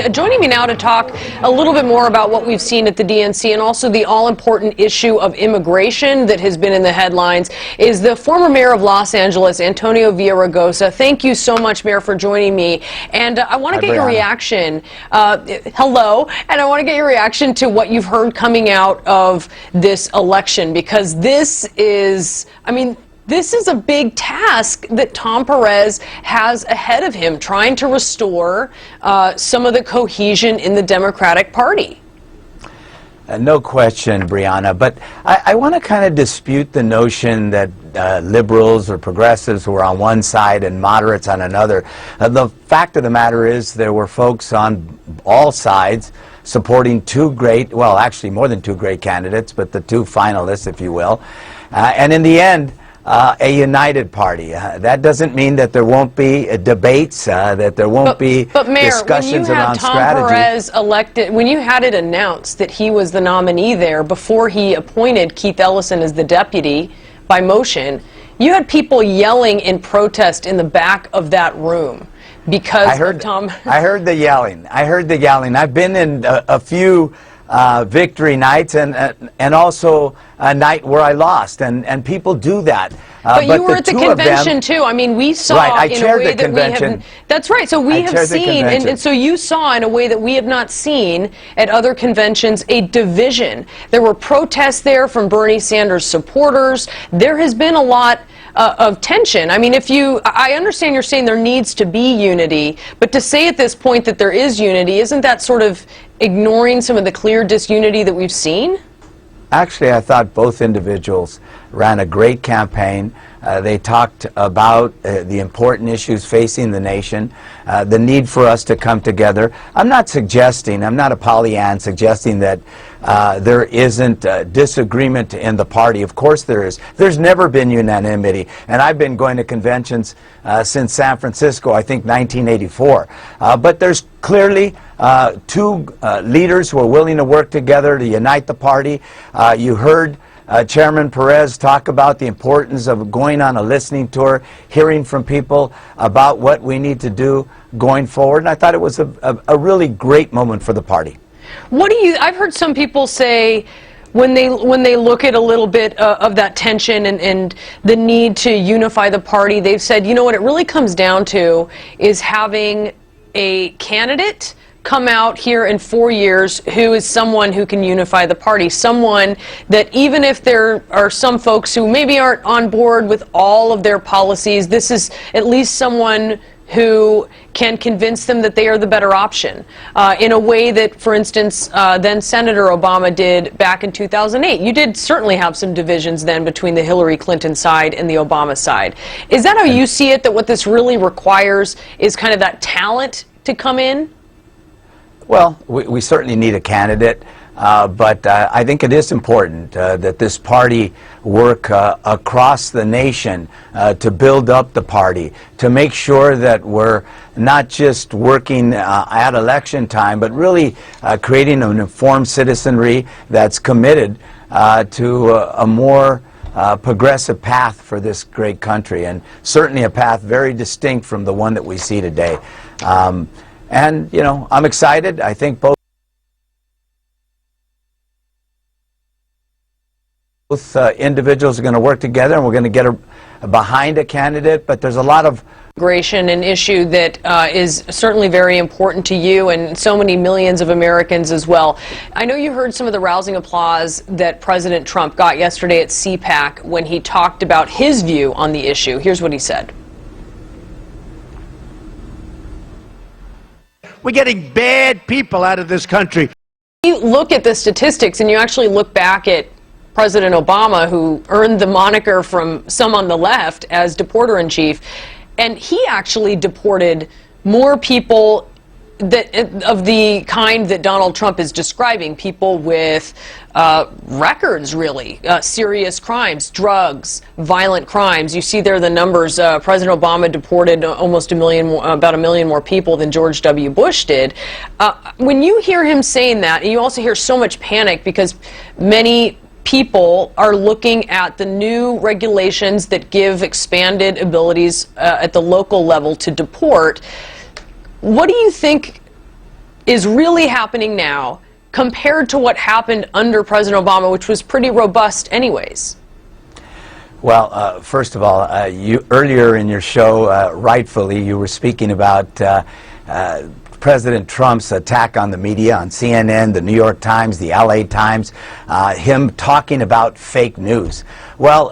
joining me now to talk a little bit more about what we've seen at the DNC and also the all-important issue of immigration that has been in the headlines is the former mayor of Los Angeles, Antonio Villaraigosa. Thank you so much, Mayor, for joining me. And I want to get your reaction. Hello. And I want to get your reaction to what you've heard coming out of this election, because this is, this is a big task that Tom Perez has ahead of him, trying to restore some of the cohesion in the Democratic Party. No question, Brianna, but I want to kind of dispute the notion that liberals or progressives were on one side and moderates on another. The fact of the matter is there were folks on all sides supporting two great, well, actually more than two great candidates, but the two finalists, if you will. And in the end, a united party. That doesn't mean that there won't be debates, that there won't be discussions around strategy. But Mayor, when you had Tom Perez elected, when you had it announced that he was the nominee there before he appointed Keith Ellison as the deputy by motion, you had people yelling in protest in the back of that room because of Tom. I heard the yelling. I've been in a few victory nights and also a night where I lost, and people do that. But you were at the convention too. I mean, we saw in a way that we have. That's right. So we have seen, and so you saw in a way that we have not seen at other conventions, a division. There were protests there from Bernie Sanders supporters. There has been a lot of tension. I mean, I understand you're saying there needs to be unity, but to say at this point that there is unity, isn't that sort of ignoring some of the clear disunity that we've seen? Actually, I thought both individuals ran a great campaign. They talked about the important issues facing the nation, the need for us to come together. I'm not a Pollyanna suggesting that there isn't disagreement in the party. Of course there is. There's never been unanimity. And I've been going to conventions since San Francisco, I think 1984. But there's clearly two leaders who are willing to work together to unite the party. You heard Chairman Perez talk about the importance of going on a listening tour, hearing from people about what we need to do going forward. And I thought it was a really great moment for the party. I've heard some people say when they look at a little bit of that tension and the need to unify the party, they've said, you know what it really comes down to is having a candidate come out here in 4 years who is someone who can unify the party, someone that even if there are some folks who maybe aren't on board with all of their policies, this is at least someone who can convince them that they are the better option in a way that, for instance, then Senator Obama did back in 2008. You did certainly have some divisions then between the Hillary Clinton side and the Obama side. Is that how you see it, that what this really requires is kind of that talent to come in? Well, we certainly need a candidate, but I think it is important that this party work across the nation to build up the party, to make sure that we're not just working at election time, but really creating an informed citizenry that's committed to a more progressive path for this great country, and certainly a path very distinct from the one that we see today. And, you know, I'm excited. I think both individuals are going to work together, and we're going to get behind a candidate, but there's a lot of immigration, an issue that is certainly very important to you and so many millions of Americans as well. I know you heard some of the rousing applause that President Trump got yesterday at CPAC when he talked about his view on the issue. Here's what he said. We're getting bad people out of this country. You look at the statistics and you actually look back at President Obama, who earned the moniker from some on the left as deporter-in-chief, and he actually deported more people of the kind that Donald Trump is describing, people with records, really, serious crimes, drugs, violent crimes. You see there the numbers. President Obama deported almost about a million more people than George W. Bush did. When you hear him saying that, and you also hear so much panic because many people are looking at the new regulations that give expanded abilities at the local level to deport. What do you think is really happening now compared to what happened under President Obama, which was pretty robust anyways? Well, first of all, you earlier in your show, rightfully, you were speaking about President Trump's attack on the media, on CNN, the New York Times, the LA Times, him talking about fake news. Well,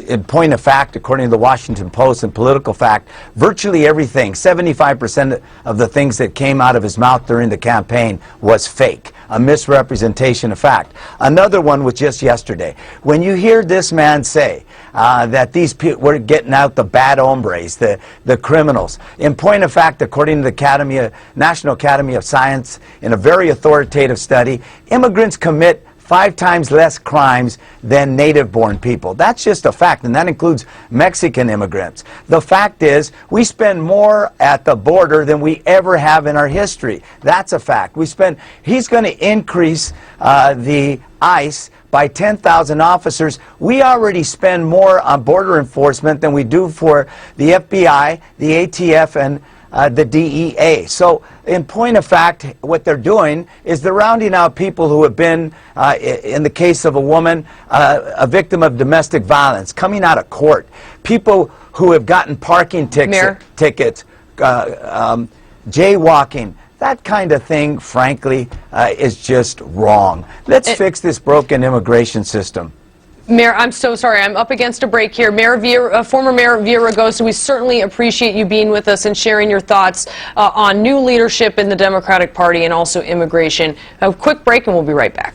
in point of fact, according to the Washington Post and Political Fact, virtually everything, 75% of the things that came out of his mouth during the campaign was fake, a misrepresentation of fact. Another one was just yesterday. When you hear this man say that these people were getting out the bad hombres, the criminals, in point of fact, according to the National Academy of Science, in a very authoritative study, immigrants commit 5 times less crimes than native-born people. That's just a fact, and that includes Mexican immigrants. The fact is, we spend more at the border than we ever have in our history. That's a fact. He's going to increase the ICE by 10,000 officers. We already spend more on border enforcement than we do for the FBI, the ATF, and the DEA. So, in point of fact, what they're doing is they're rounding out people who have been, in the case of a woman, a victim of domestic violence, coming out of court, people who have gotten parking tickets, jaywalking. That kind of thing, frankly, is just wrong. Let's fix this broken immigration system. Mayor, I'm so sorry. I'm up against a break here. Former Mayor Villaraigosa, we certainly appreciate you being with us and sharing your thoughts on new leadership in the Democratic Party and also immigration. A quick break and we'll be right back.